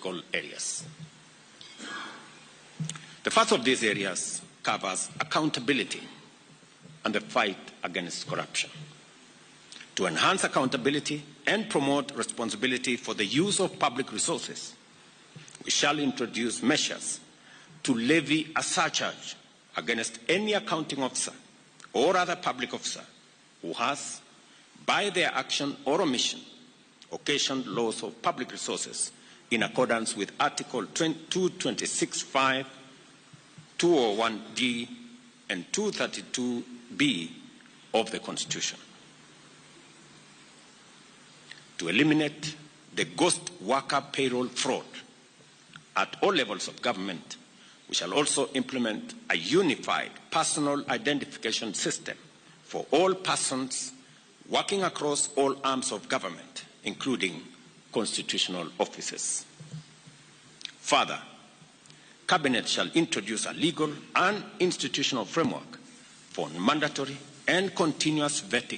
critical areas. The first of these areas covers accountability and the fight against corruption. To enhance accountability and promote responsibility for the use of public resources, we shall introduce measures to levy a surcharge against any accounting officer or other public officer who has, by their action or omission, occasioned loss of public resources in accordance with Article 226(5), 201(d), and 232(b) of the Constitution. To eliminate the ghost worker payroll fraud at all levels of government, we shall also implement a unified personal identification system for all persons working across all arms of government, including constitutional offices. Further, Cabinet shall introduce a legal and institutional framework for mandatory and continuous vetting